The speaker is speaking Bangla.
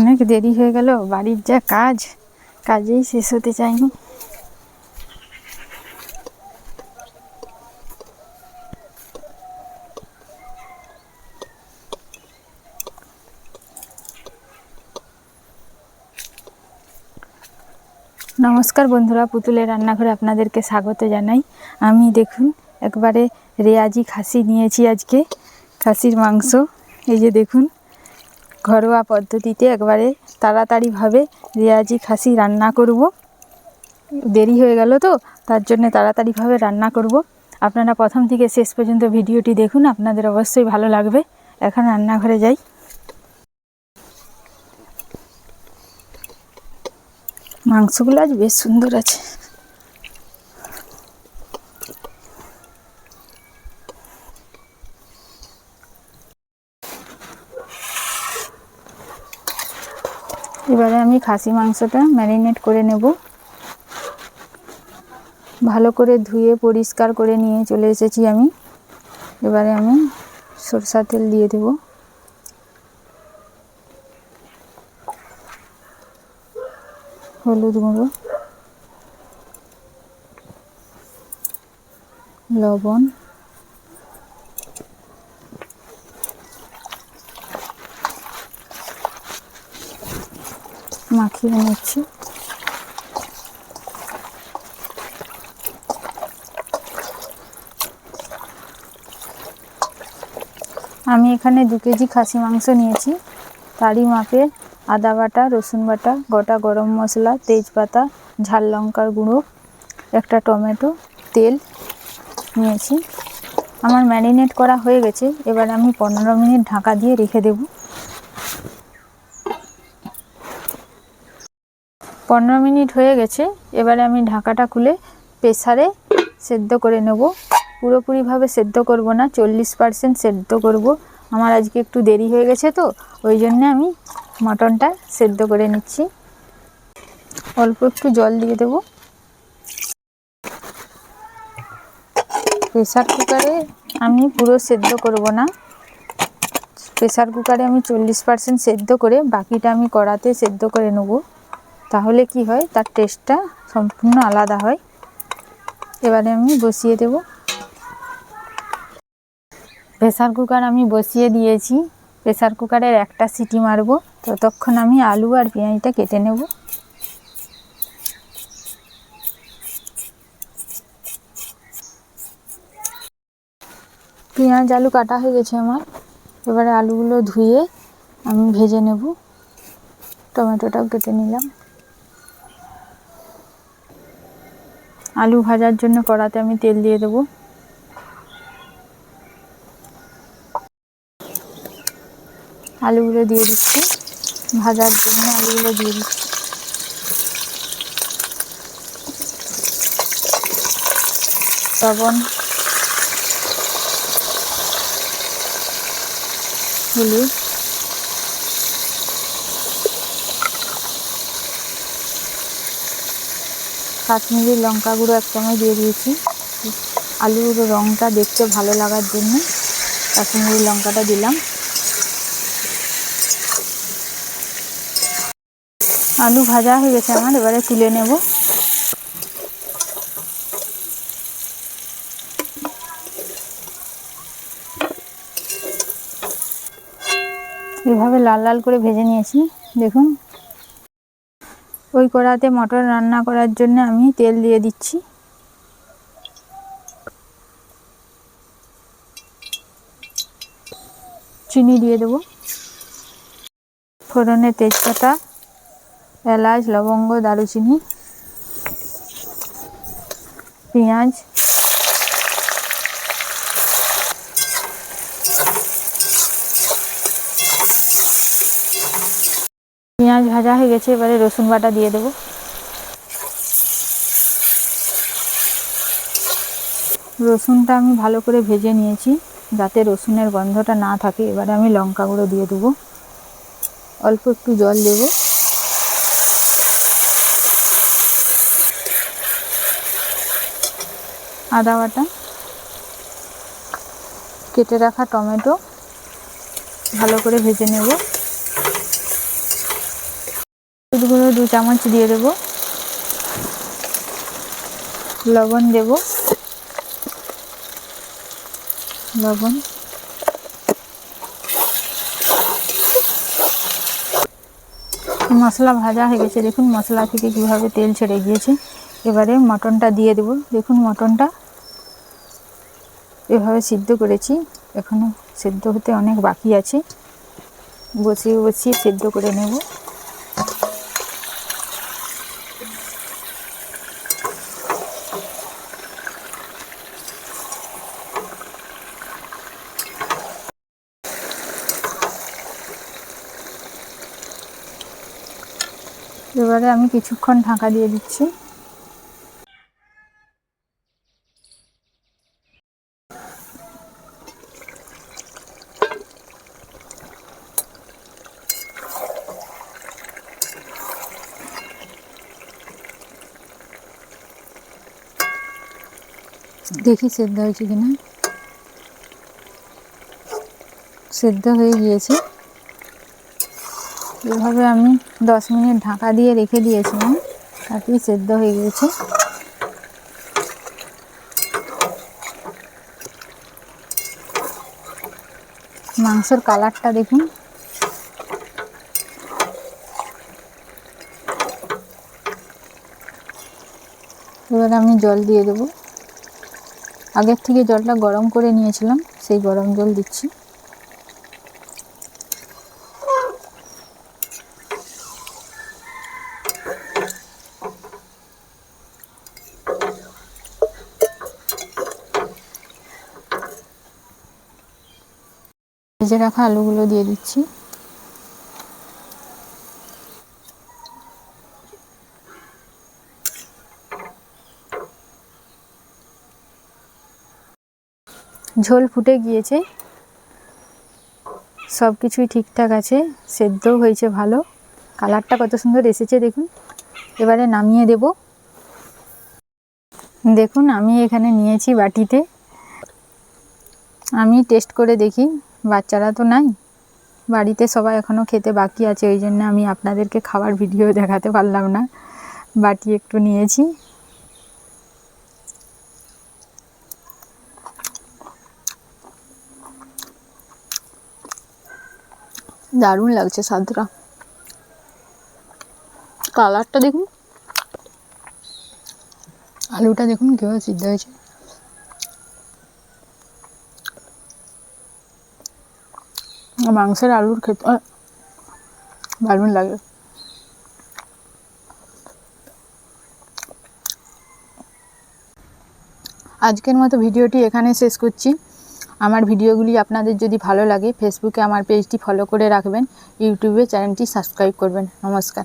অনেক দেরি হয়ে গেল, বাড়ির যা কাজ, কাজেই শেষ হতে চায়নি। নমস্কার বন্ধুরা, পুতুলের রান্নাঘরে আপনাদেরকে স্বাগত জানাই। আমি দেখুন একবারে রেয়াজি খাসি নিয়েছি আজকে, খাসির মাংস। এই যে দেখুন, ঘরোয়া পদ্ধতিতে একবারে তাড়াতাড়িভাবে রেয়াজি খাসি রান্না করব। দেরি হয়ে গেল তো, তার জন্য তাড়াতাড়িভাবে রান্না করব। আপনারা প্রথম থেকে শেষ পর্যন্ত ভিডিওটি দেখুন, আপনাদের অবশ্যই ভালো লাগবে। এখন রান্নাঘরে যাই। মাংসগুলো আজ বেশ সুন্দর আছে। এবারে আমি খাসি মাংসটা ম্যারিনেট করে নেব। ভালো করে ধুয়ে পরিষ্কার করে নিয়ে চলে এসেছি আমি। এবারে আমি সরষের তেল দিয়ে দেব, হলুদ গুঁড়ো, লবণ, মাখিয়ে নিচ্ছি। আমি এখানে 2 কেজি খাসি মাংস নিয়েছি। তারই মাপে আদা বাটা, রসুন বাটা, গোটা গরম মশলা, তেজপাতা, ঝাল লঙ্কার গুঁড়ো, একটা টমেটো, তেল নিয়েছি। আমার ম্যারিনেট করা হয়ে গেছে। এবার আমি 15 মিনিট ঢাকা দিয়ে রেখে দেব। 15 মিনিট হয়ে গেছে। এবারে আমি ঢাকাটা খুলে প্রেসারে সেদ্ধ করে নেব। পুরোপুরিভাবে সেদ্ধ করব না, 40% সেদ্ধ করব। আমার আজকে একটু দেরি হয়ে গেছে তো, ওই জন্য আমি মটনটা সেদ্ধ করে নিচ্ছি। অল্প একটু জল দিয়ে দেব। প্রেসার কুকারে আমি পুরো সেদ্ধ করব না, প্রেসার কুকারে আমি 40% সেদ্ধ করে বাকিটা আমি কড়াতে সেদ্ধ করে নেব। তাহলে কি হয়, তার টেস্টটা সম্পূর্ণ আলাদা হয়। এবারে আমি বসিয়ে দেব। প্রেসার কুকার আমি বসিয়ে দিয়েছি। প্রেসার কুকারের একটা সিটি মারব, ততক্ষণ আমি আলু আর পেঁয়াজটা কেটে নেব। পেঁয়াজ আলু কাটা হয়ে গেছে আমার। এবারে আলুগুলো ধুয়ে আমি ভেজে নেব। টমেটোটাও কেটে নিলাম। আলু ভাজার জন্য কড়াতে আমি তেল দিয়ে দেব। আলুগুলো দিয়ে দিচ্ছি, ভাজার জন্য আলুগুলো দিয়ে দিচ্ছি। লবণ, হলুদ, কাশ্মীরি লঙ্কা গুঁড়ো 1 চামচ দিয়ে দিয়েছি। আলুর রঙটা দেখতে ভালো লাগার জন্য কাশ্মীরি লঙ্কাটা দিলাম। আলু ভাজা হয়ে গেছে আমার, এবারে তুলে নেব। এভাবে লাল লাল করে ভেজে নিয়েছি। দেখুন, ওই কড়াতে মটর রান্না করার জন্য আমি তেল দিয়ে দিচ্ছি। চিনি দিয়ে দেব। ফোড়নে তেজপাতা, এলাচ, লবঙ্গ, দারুচিনি, পেঁয়াজ, পেঁয়াজ ভাজা হয়ে গেছে। এবারে রসুন বাটা দিয়ে দেব। রসুনটা আমি ভালো করে ভেজে নিয়েছি, যাতে রসুনের গন্ধটা না থাকে। এবারে আমি লঙ্কা গুঁড়ো দিয়ে দেবো, অল্প একটু জল দেব। আদা বাটা, কেটে রাখা টমেটো ভালো করে ভেজে নেব। হলুদ গুঁড়ো 2 চামচ দিয়ে দেব, লবণ দেব, লবণ, মশলা ভাজা হয়ে গেছে। দেখুন মশলা থেকে কিভাবে তেল ছেড়ে গিয়েছে। এবারে মটনটা দিয়ে দেব। দেখুন মটনটা এভাবে সিদ্ধ করেছি, এখনো সিদ্ধ হতে অনেক বাকি আছে, বসিয়ে বসিয়ে সিদ্ধ করে নেব। এবারে আমি কিছুক্ষণ ঢাকা দিয়ে দিচ্ছি। দেখি সেদ্ধ হয়েছে কিনা। সেদ্ধ হয়ে গিয়েছে। এভাবে আমি 10 মিনিট ঢাকা দিয়ে রেখে দিয়েছিলাম, তাতেই সেদ্ধ হয়ে গিয়েছে। মাংসের কালারটা দেখুন। এবার আমি জল দিয়ে দেব। আগের থেকে জলটা গরম করে নিয়েছিলাম, সেই গরম জল দিচ্ছি। ভেজে রাখা আলুগুলো দিয়ে দিচ্ছি। ঝোল ফুটে গিয়েছে, সব কিছুই ঠিকঠাক আছে, সেদ্ধও হয়েছে ভালো, কালারটা কত সুন্দর এসেছে দেখুন। এবারে নামিয়ে দেব। দেখুন আমি এখানে নিয়েছি বাটিতে, আমি টেস্ট করে দেখি। বাচ্চারা তো নাই বাড়িতে, সবাই এখনও খেতে বাকি আছে, ওই জন্য আমি আপনাদেরকে খাবার ভিডিও দেখাতে পারলাম না। বাটি একটু নিয়েছি। দারুণ লাগছে স্বাদটা, কালারটা দেখুন, আলুটা দেখুন কীভাবে সিদ্ধ হয়েছে। মাংসের আলুর খেতে দারুণ লাগে। আজকের মতো ভিডিওটি এখানে শেষ করছি। আমার ভিডিওগুলি আপনাদের যদি ভালো লাগে ফেসবুকে আমার পেজটি ফলো করে রাখবেন, ইউটিউবে চ্যানেলটি সাবস্ক্রাইব করবেন। নমস্কার।